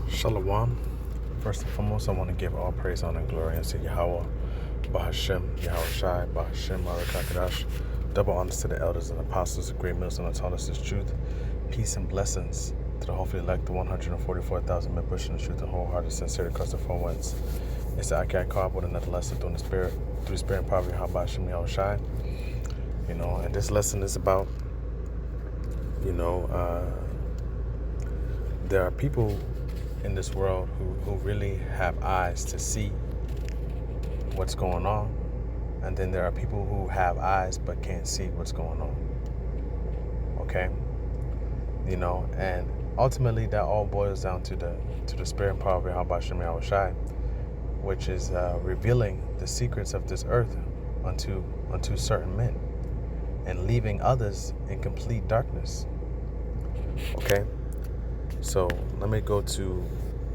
Shalom. First and foremost, I want to give all praise, honor, and glory unto Yahweh, Bahashem, Yahweh Shai, Bahashem, Marakakadash. Double honors to the elders and apostles, the great mills and the taught us this truth. Peace and blessings to the hopefully elect, the 144,000 men pushing the truth and wholehearted, sincere, across the four winds. It's the Akai Carb with another lesson through the spirit and power of Yahweh, Bahashem, Yahweh Shai. And this lesson is about, there are people in this world who really have eyes to see what's going on, and then there are people who have eyes but can't see what's going on. Okay, and ultimately that all boils down to the spirit and power of Yahweh Shem Yahweh Shai, which is revealing the secrets of this earth unto certain men and leaving others in complete darkness. Okay, so let me go to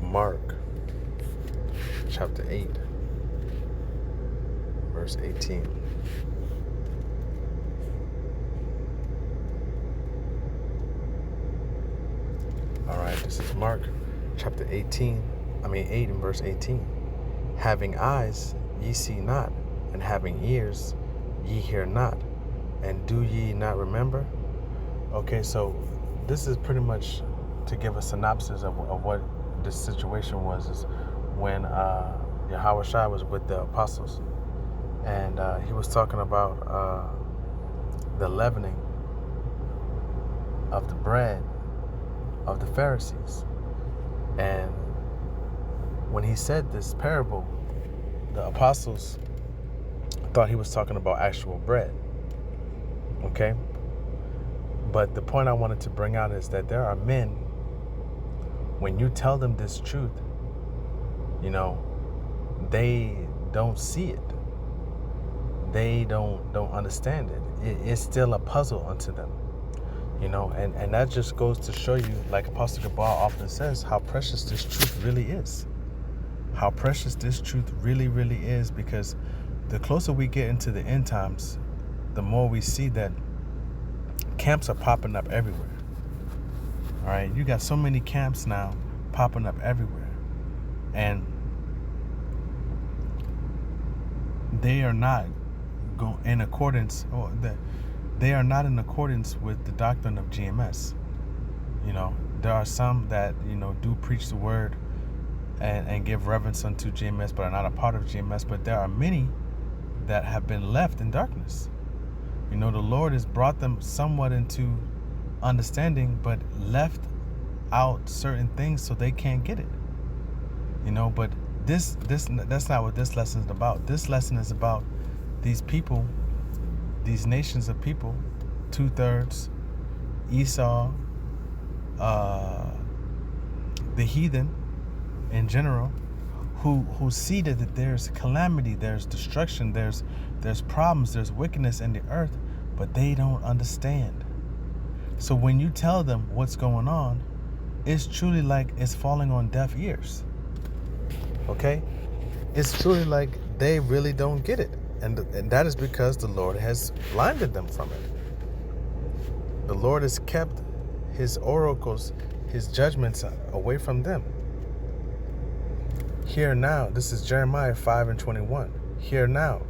Mark chapter 8, verse 18. All right, this is Mark chapter 8 and verse 18. Having eyes, ye see not, and having ears, ye hear not, and do ye not remember? Okay, so this is pretty much to give a synopsis of what this situation was, is when Yahweh Shai was with the apostles, and he was talking about the leavening of the bread of the Pharisees. And when he said this parable, the apostles thought he was talking about actual bread. Okay? But the point I wanted to bring out is that there are men, when you tell them this truth, they don't see it. They don't understand it. It's still a puzzle unto them. And that just goes to show you, like Apostle Gabal often says, how precious this truth really is. How precious this truth really, really is, because the closer we get into the end times, the more we see that camps are popping up everywhere. All right, you got so many camps now popping up everywhere, and they are not in accordance, they are not in accordance with the doctrine of GMS. There are some that do preach the word and give reverence unto GMS, but are not a part of GMS. But there are many that have been left in darkness. The Lord has brought them somewhat into understanding, but left out certain things so they can't get it. But this that's not what this lesson is about. This lesson is about these people, these nations of people, 2/3, Esau, the heathen in general, who see that there's calamity, there's destruction, there's problems, there's wickedness in the earth, but they don't understand. So when you tell them what's going on, it's truly like it's falling on deaf ears. Okay? It's truly like they really don't get it. And that is because the Lord has blinded them from it. The Lord has kept his oracles, his judgments away from them. Hear now, this is Jeremiah 5:21. Hear now,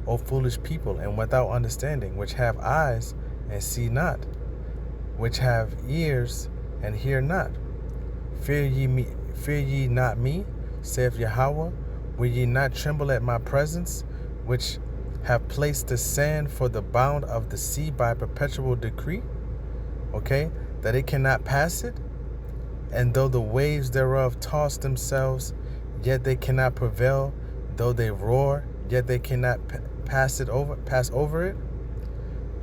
O foolish people, and without understanding, which have eyes and see not, which have ears and hear not. Fear ye not me, saith Yahweh. Will ye not tremble at my presence, which have placed the sand for the bound of the sea by perpetual decree? Okay, that it cannot pass it, and though the waves thereof toss themselves, yet they cannot prevail. Though they roar, yet they cannot pass over it.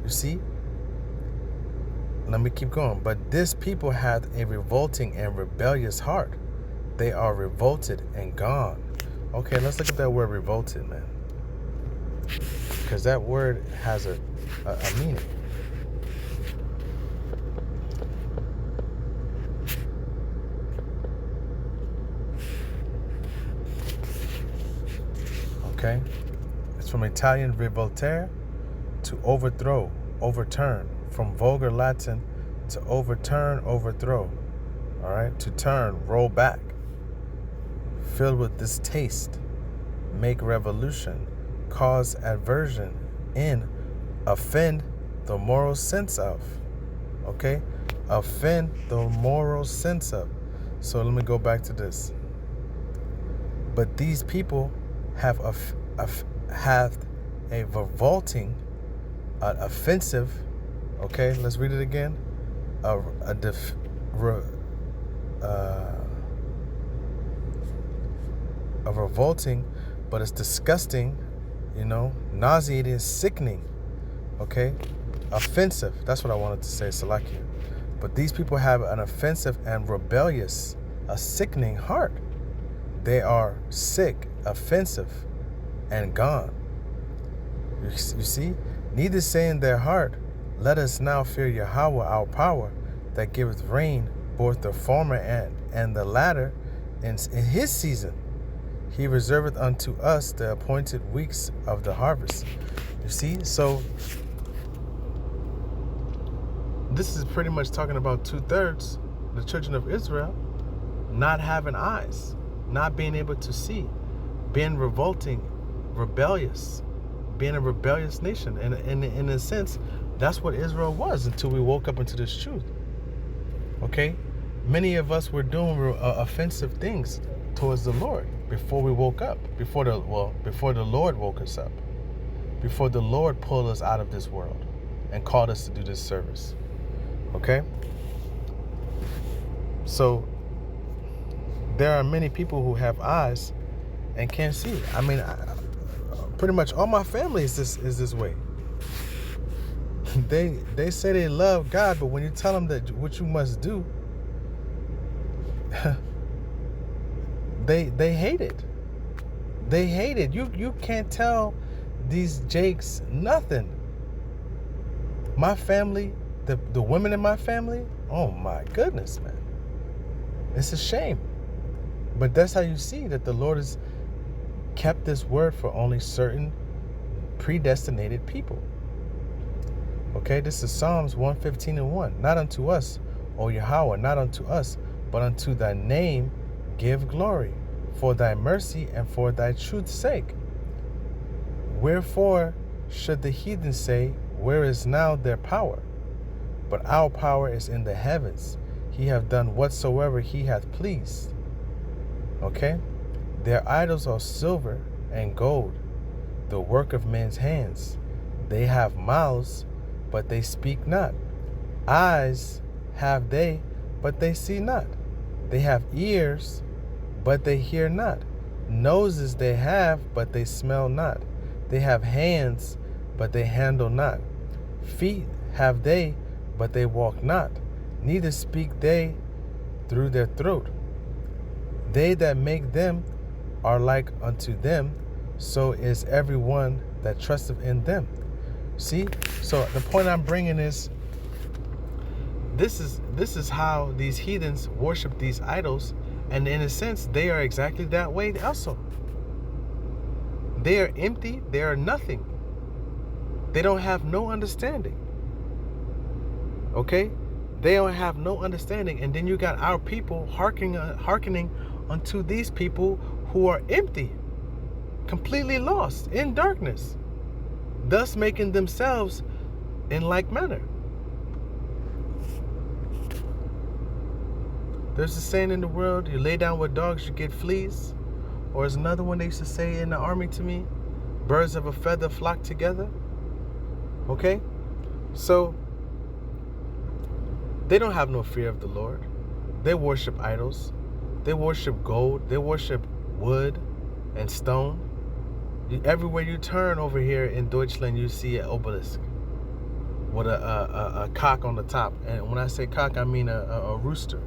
You see? Let me keep going. But this people hath a revolting and rebellious heart. They are revolted and gone. Okay, let's look at that word revolted, man. Because that word has a meaning. Okay? It's from Italian rivoltare, to overthrow, overturn. From Vulgar Latin, to overturn, overthrow. All right? To turn, roll back. filled with distaste, make revolution, cause aversion in, offend the moral sense of. Okay? Offend the moral sense of. So let me go back to this. But these people have have a revolting, offensive. Okay, let's read it again. A revolting, but it's disgusting, nauseating, sickening. Okay, offensive. That's what I wanted to say, Salakia. But these people have an offensive and rebellious, a sickening heart. They are sick, offensive, and gone. You see? Neither say in their heart, let us now fear Yahweh our power, that giveth rain, both the former and the latter, in his season. He reserveth unto us the appointed weeks of the harvest. You see? So this is pretty much talking about 2/3, the children of Israel, not having eyes, not being able to see, being revolting, rebellious, being a rebellious nation. And in a sense, that's what Israel was until we woke up into this truth. Okay? Many of us were doing offensive things towards the Lord before we woke up, before the Lord woke us up, before the Lord pulled us out of this world and called us to do this service. Okay? So there are many people who have eyes and can't see. I mean, pretty much all my family is this way. They say they love God, but when you tell them that what you must do, they hate it. They hate it. You can't tell these Jakes nothing. My family, the women in my family, oh my goodness, man. It's a shame. But that's how you see that the Lord has kept this word for only certain predestinated people. Okay, this is Psalms 115:1. Not unto us, O Yahweh, not unto us, but unto thy name give glory, for thy mercy and for thy truth's sake. Wherefore should the heathen say, where is now their power? But our power is in the heavens. He hath done whatsoever he hath pleased. Okay? Their idols are silver and gold, the work of men's hands. They have mouths, but they speak not. Eyes have they, but they see not. They have ears, but they hear not. Noses they have, but they smell not. They have hands, but they handle not. Feet have they, but they walk not. Neither speak they through their throat. They that make them are like unto them, so is every one that trusteth in them. See? So the point I'm bringing is, this is how these heathens worship these idols, and in a sense, they are exactly that way also. They are empty. They are nothing. They don't have no understanding. Okay? They don't have no understanding. And then you got our people hearkening unto these people who are empty, completely lost in darkness, thus making themselves in like manner. There's a saying in the world, you lay down with dogs, you get fleas. Or there's another one they used to say in the army to me, birds of a feather flock together. Okay? So, they don't have no fear of the Lord. They worship idols. They worship gold. They worship wood and stone. Everywhere you turn over here in Deutschland, you see an obelisk with a cock on the top. And when I say cock, I mean a rooster.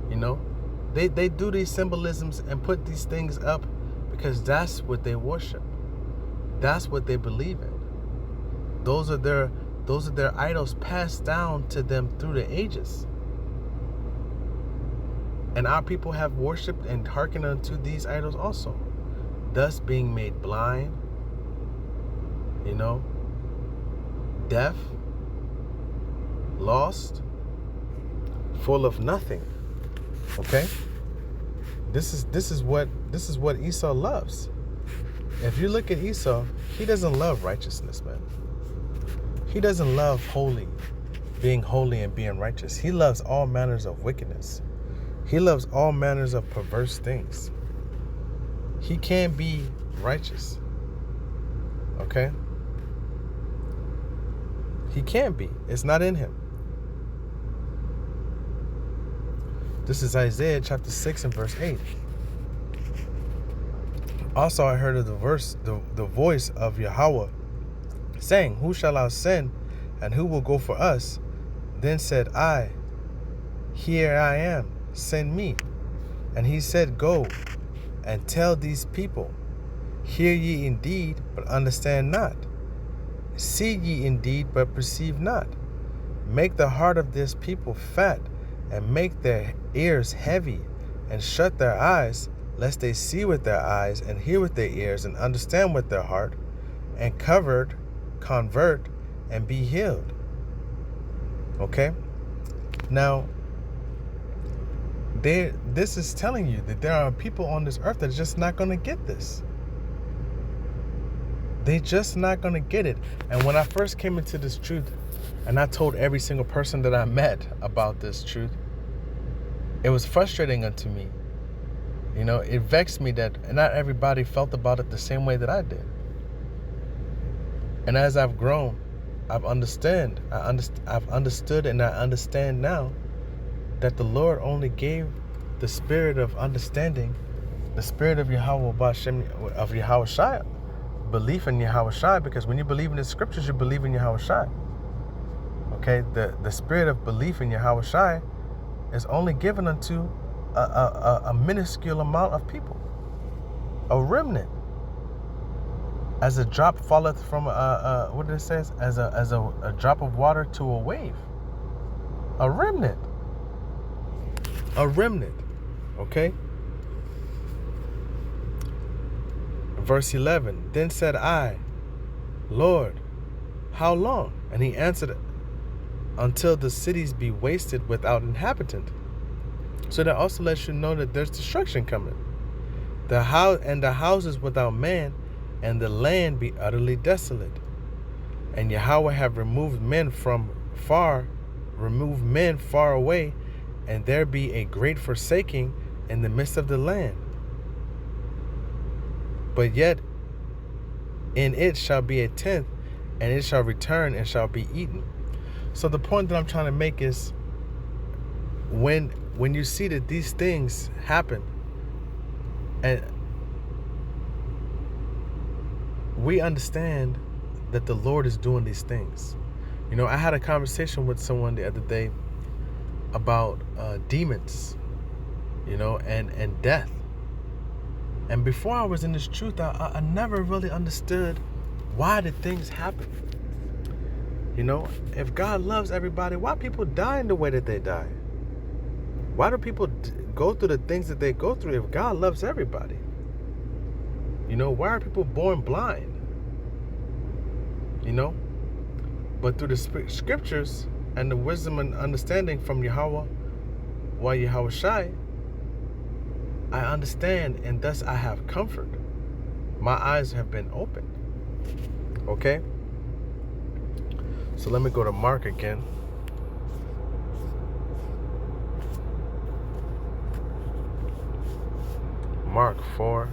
You know? They do these symbolisms and put these things up because that's what they worship. That's what they believe in. Those are their idols passed down to them through the ages. And our people have worshipped and hearkened unto these idols also, thus being made blind, deaf, lost, full of nothing. Okay? This is what Esau loves. If you look at Esau, he doesn't love righteousness, man. He doesn't love being holy and being righteous. He loves all manners of wickedness. He loves all manners of perverse things. He can't be righteous. Okay? He can't be. It's not in him. This is Isaiah chapter 6 and verse 8. Also I heard of the voice of Yahweh saying, who shall I send, and who will go for us? Then said I, here I am, send me. And he said, go and tell these people, hear ye indeed, but understand not. See ye indeed, but perceive not. Make the heart of this people fat, and make their ears heavy, and shut their eyes, lest they see with their eyes, and hear with their ears, and understand with their heart, and convert, and be healed. Okay? Now, this is telling you that there are people on this earth that are just not going to get this. They're just not going to get it. And when I first came into this truth, and I told every single person that I met about this truth, it was frustrating unto me. You know, it vexed me that not everybody felt about it the same way that I did. And as I've grown, I've understood and I understand now that the Lord only gave the spirit of understanding, the spirit of Yahweh Bashem, of Yahweh Shai, belief in Yahweh Shai, because when you believe in the scriptures, you believe in Yahweh Shai. Okay, the spirit of belief in Yahweh Shai is only given unto a minuscule amount of people, a remnant. As a drop falleth from what it says, as a drop of water to a wave. A remnant. Okay. Verse 11. Then said I, Lord, how long? And he answered, until the cities be wasted without inhabitant. So that also lets you know that there's destruction coming. The houses without man, and the land be utterly desolate. And Yahweh have removed men far away, and there be a great forsaking in the midst of the land. But yet in it shall be a tenth, and it shall return and shall be eaten. So the point that I'm trying to make is, when you see that these things happen, and we understand that the Lord is doing these things. You know, I had a conversation with someone the other day about demons, you know, and death. And before I was in this truth, I never really understood why did things happen. You know, if God loves everybody, why people dying the way that they die? Why do people go through the things that they go through if God loves everybody? You know, why are people born blind? You know? But through the scriptures and the wisdom and understanding from Yahweh, Yahweh Shai, I understand, and thus I have comfort. My eyes have been opened. Okay? So let me go to Mark again. Mark 4.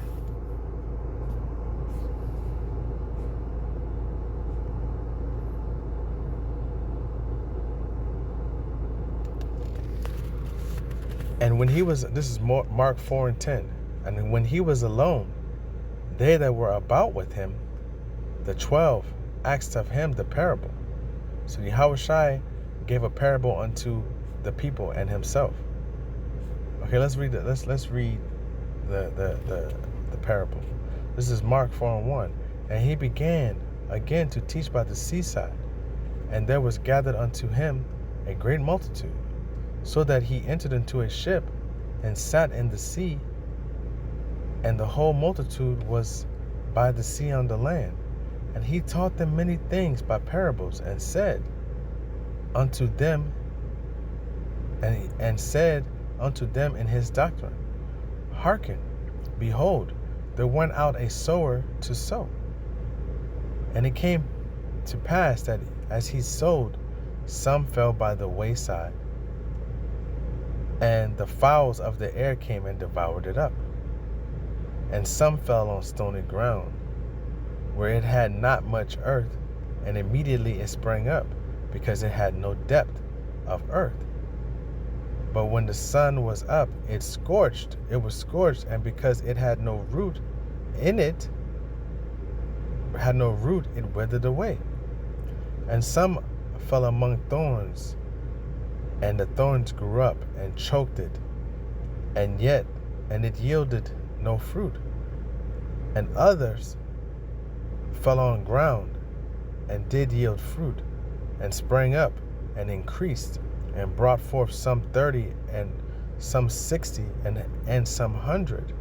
And when he was, this is Mark 4 and 10. And when he was alone, they that were about with him, the 12, asked of him the parable. So Yahweh Shai gave a parable unto the people and himself. Okay, let's read the parable. This is Mark 4 and 1. And he began again to teach by the seaside, and there was gathered unto him a great multitude, so that he entered into a ship and sat in the sea, and the whole multitude was by the sea on the land. And he taught them many things by parables, and said unto them, and said unto them in his doctrine, hearken, behold, there went out a sower to sow. And it came to pass that as he sowed, some fell by the wayside, and the fowls of the air came and devoured it up. And some fell on stony ground, where it had not much earth, and immediately it sprang up, because it had no depth of earth. But when the sun was up, it was scorched, and because it had no root in it, it withered away. And some fell among thorns, and the thorns grew up and choked it, and it yielded no fruit. And others fell on ground, and did yield fruit, and sprang up, and increased, and brought forth some 30, and some 60, and some 100.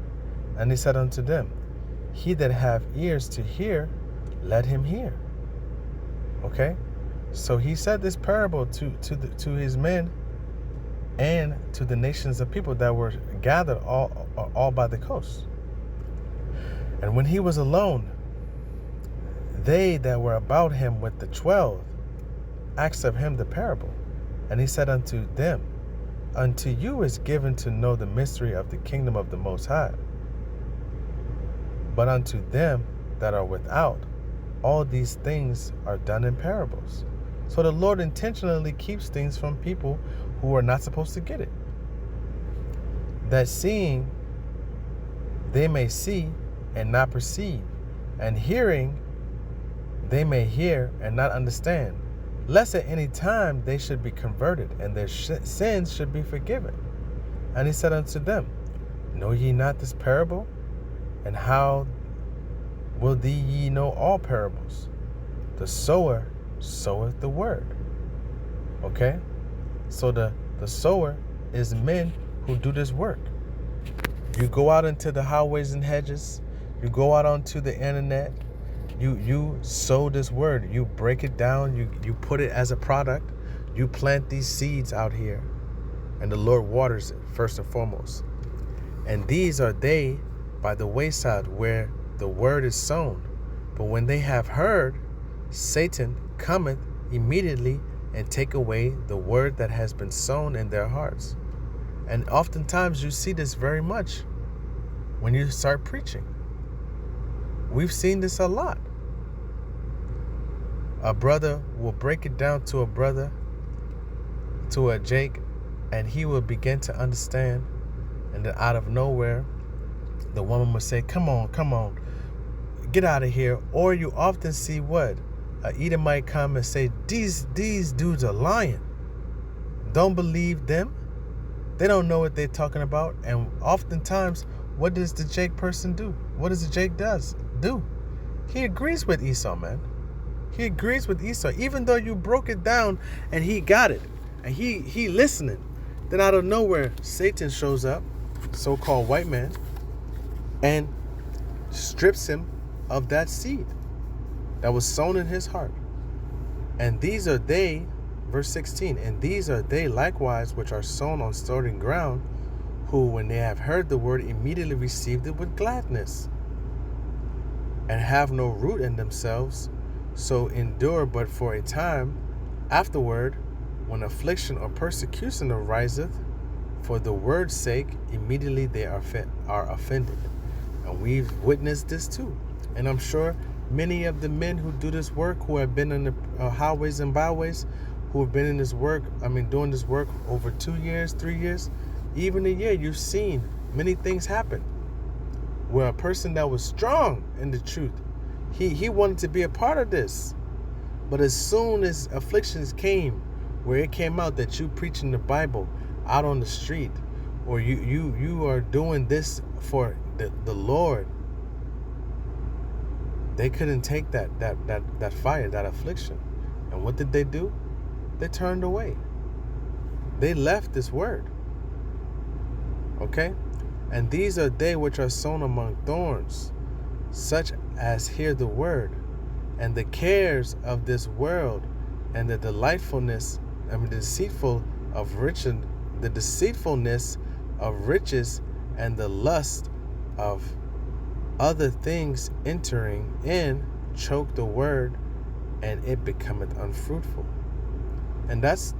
And he said unto them, He that hath ears to hear, let him hear. Okay? So he said this parable to his men and to the nations of people that were gathered all by the coast. And when he was alone, they that were about him with the 12 asked of him the parable. And he said unto them, Unto you is given to know the mystery of the kingdom of the Most High. But unto them that are without, all these things are done in parables. So the Lord intentionally keeps things from people who are not supposed to get it. That seeing, they may see and not perceive, and hearing, they may hear and not understand, lest at any time they should be converted, and their sins should be forgiven. And he said unto them, Know ye not this parable? And how will ye know all parables? The sower soweth the word. Okay? So the sower is men who do this work. You go out into the highways and hedges. You go out onto the internet. You sow this word. You break it down. You put it as a product. You plant these seeds out here. And the Lord waters it first and foremost. And these are they by the wayside where the word is sown. But when they have heard, Satan cometh immediately and take away the word that has been sown in their hearts. And oftentimes you see this very much when you start preaching. We've seen this a lot. A brother will break it down to a brother, to a Jake, and he will begin to understand. And then out of nowhere, the woman will say, come on, get out of here. Or you often see what? A Edomite come and say, these dudes are lying. Don't believe them. They don't know what they're talking about. And oftentimes, what does the Jake person do? What does the Jake do? He agrees with Esau, man. He agrees with Esau. Even though you broke it down and he got it. And he listening. Then out of nowhere, Satan shows up, so-called white man, and strips him of that seed that was sown in his heart. And these are they, verse 16, and these are they likewise which are sown on stony ground, who when they have heard the word immediately received it with gladness, and have no root in themselves, so endure but for a time. Afterward, when affliction or persecution ariseth for the word's sake, immediately they are offended. And we've witnessed this too. And I'm sure many of the men who do this work, who have been in the highways and byways, who have been in this work, doing this work over 2 years, 3 years, even a year, you've seen many things happen where a person that was strong in the truth, he wanted to be a part of this. But as soon as afflictions came, where it came out that you preaching the Bible out on the street, or you are doing this for the Lord, they couldn't take that fire, that affliction. And what did they do? They turned away. They left this word. Okay? And these are they which are sown among thorns, such as hear the word, and the cares of this world, and the deceitfulness of riches, and the lust of other things entering in choke the word, and it becometh unfruitful. And that's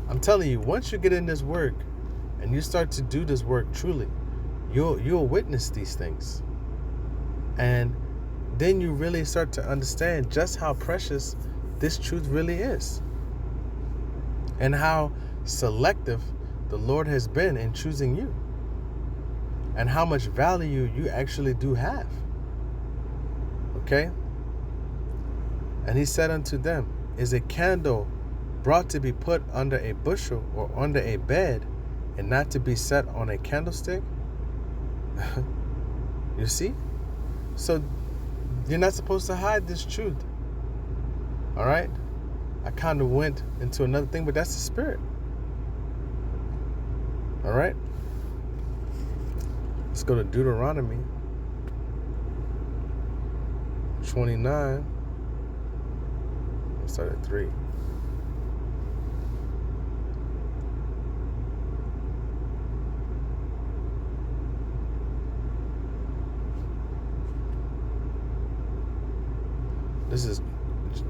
I'm telling you, once you get in this work and you start to do this work truly, you'll witness these things. And then you really start to understand just how precious this truth really is, and how selective the Lord has been in choosing you, and how much value you actually do have. Okay? And he said unto them, is a candle brought to be put under a bushel or under a bed, and not to be set on a candlestick? You see? So you're not supposed to hide this truth. All right? I kind of went into another thing, but that's the spirit. All right? Let's go to Deuteronomy 29. Let's start at 3. This is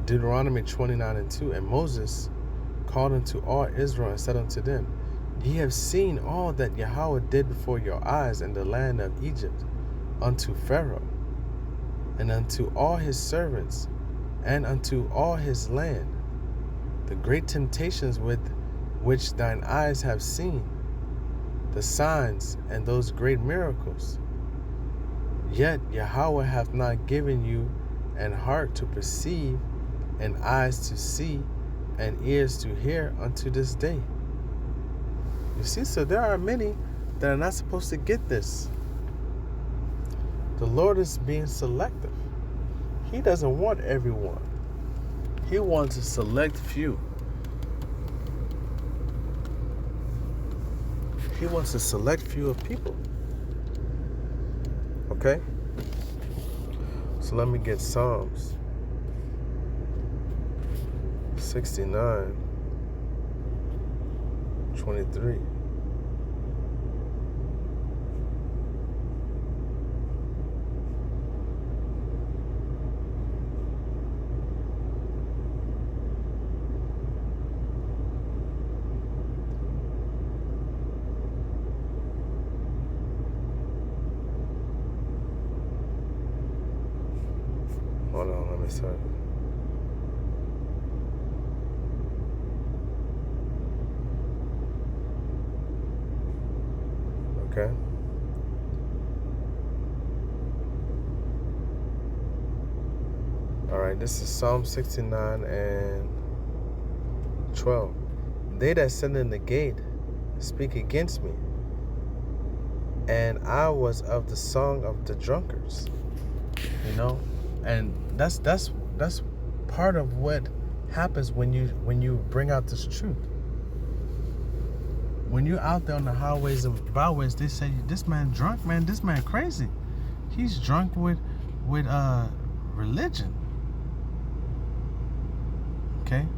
Deuteronomy 29:2. And Moses called unto all Israel and said unto them, ye have seen all that Yahweh did before your eyes in the land of Egypt unto Pharaoh, and unto all his servants, and unto all his land, the great temptations with which thine eyes have seen, the signs and those great miracles. Yet Yahweh hath not given you an heart to perceive, and eyes to see, and ears to hear unto this day. You see, so there are many that are not supposed to get this. The Lord is being selective. He doesn't want everyone. He wants a select few. He wants a select few of people. Okay? So let me get Psalms 69:23. Hold on, let me start. Okay. All right, this is Psalm 69:12. They that sit in the gate speak against me, and I was of the song of the drunkards. You know, and that's part of what happens when you bring out this truth. When you're out there on the highways and byways, they say, this man drunk, man, this man crazy. He's drunk with religion. Okay?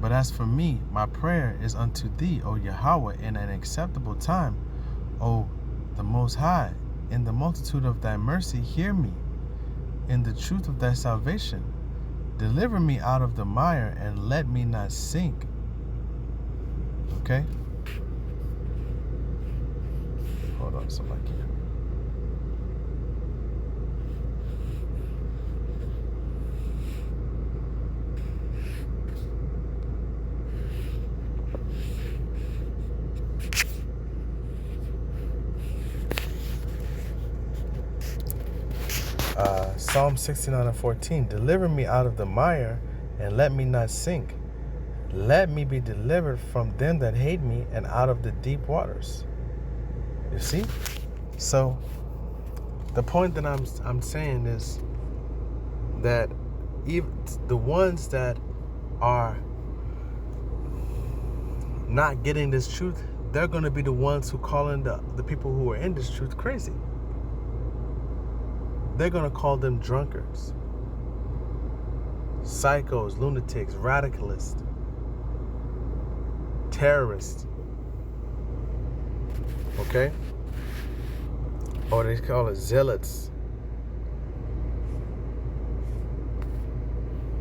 But as for me, my prayer is unto thee, O Yahweh, in an acceptable time. O the Most High, in the multitude of thy mercy, hear me. In the truth of thy salvation, deliver me out of the mire, and let me not sink. Okay? Hold on, somebody. Psalm 69:14. Deliver me out of the mire, and let me not sink. Let me be delivered from them that hate me, and out of the deep waters. You see? So the point that I'm saying is that even the ones that are not getting this truth, they're going to be the ones who call in the people who are in this truth crazy. They're going to call them drunkards, psychos, lunatics, radicalists, terrorists. Okay? Or they call it zealots.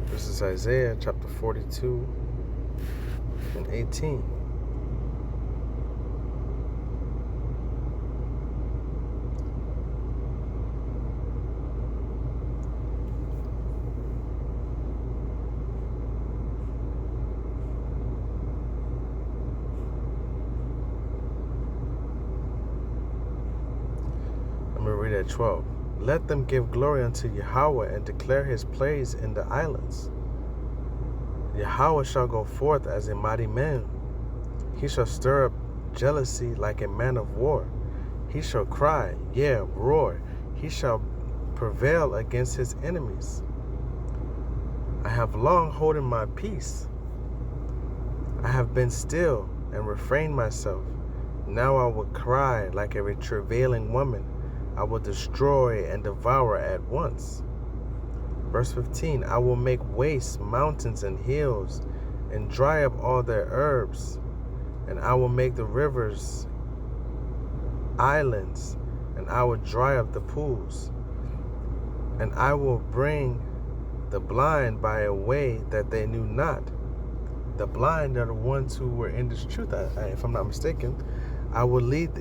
This is Isaiah chapter 42 and 18. I'm going to read at 12. Let them give glory unto Yahweh and declare his praise in the islands. Yahweh shall go forth as a mighty man. He shall stir up jealousy like a man of war. He shall cry, yea, roar. He shall prevail against his enemies. I have long holden my peace. I have been still and refrained myself. Now I will cry like a travailing woman. I will destroy and devour at once. Verse 15, I will make waste mountains and hills, and dry up all their herbs. And I will make the rivers islands, and I will dry up the pools. And I will bring the blind by a way that they knew not. The blind are the ones who were in this truth, if I'm not mistaken. I will lead,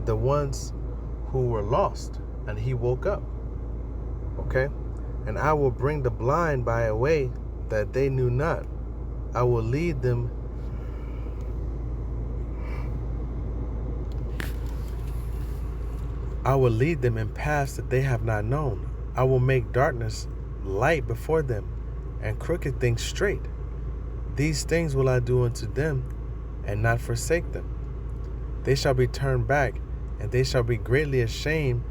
the ones who were lost, and he woke up. Okay? And I will bring the blind by a way that they knew not. I will lead them in paths that they have not known. I will make darkness light before them, and crooked things straight. These things will I do unto them, and not forsake them. They shall be turned back, and they shall be greatly ashamed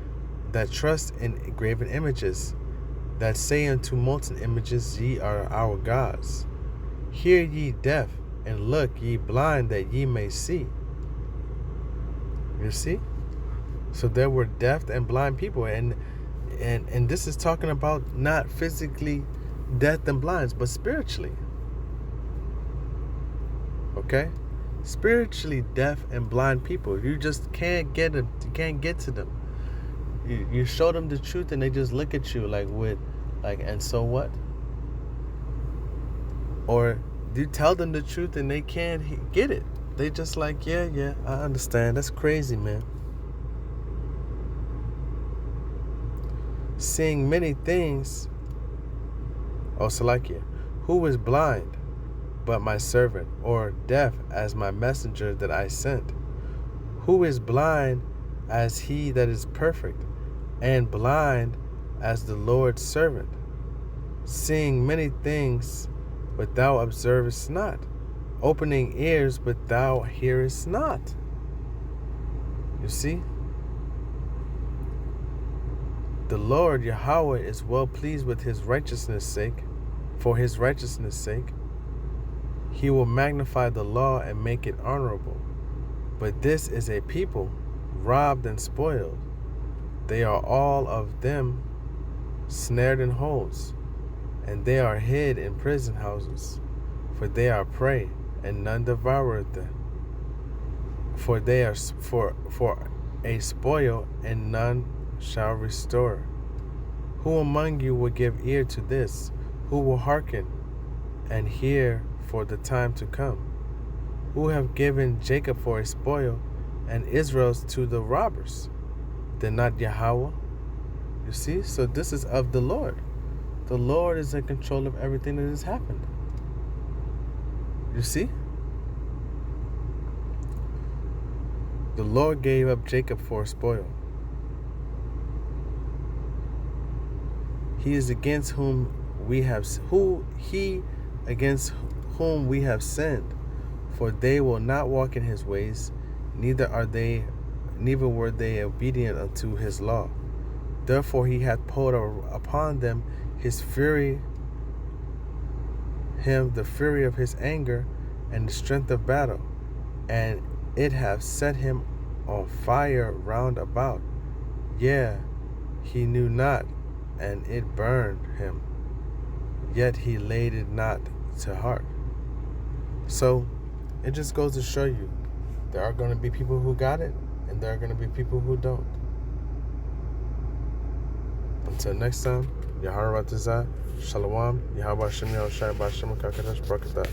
that trust in graven images, that say unto molten images, ye are our gods. Hear ye deaf, and look ye blind, that ye may see. You see? So there were deaf and blind people, and this is talking about not physically deaf and blind, but spiritually. Okay? Spiritually deaf and blind people. You just can't get them. You can't get to them. You show them the truth, and they just look at you and so what? Or you tell them the truth, and they can't get it. They just like, yeah, I understand. That's crazy, man. Seeing many things. Oh, Salakia. Who is blind but my servant, or deaf as my messenger that I sent? Who is blind as he that is perfect, and blind as the Lord's servant? Seeing many things, but thou observest not. Opening ears, but thou hearest not. You see? The Lord Yahweh is well pleased with his righteousness' sake. For his righteousness' sake, he will magnify the law and make it honorable. But this is a people robbed and spoiled. They are all of them snared in holes, and they are hid in prison houses. For they are prey, and none devoureth them. For they are for a spoil, and none shall restore. Who among you will give ear to this? Who will hearken and hear for the time to come? Who have given Jacob for a spoil, and Israel to the robbers? Did not Yahweh? You see? So this is of the Lord. The Lord is in control of everything that has happened. You see? The Lord gave up Jacob for a spoil. He is against whom we have sinned, for they will not walk in his ways, neither were they obedient unto his law. Therefore he hath poured upon them his fury, the fury of his anger, and the strength of battle, and it hath set him on fire round about. Yea, he knew not, and it burned him, yet he laid it not to heart. So It just goes to show you there are going to be people who got it, and there are going to be people who don't. Until next time, Yahara Ratazah, Shalom, Yahweh Shem Yahushai B'Shem Kakadash Barakatah.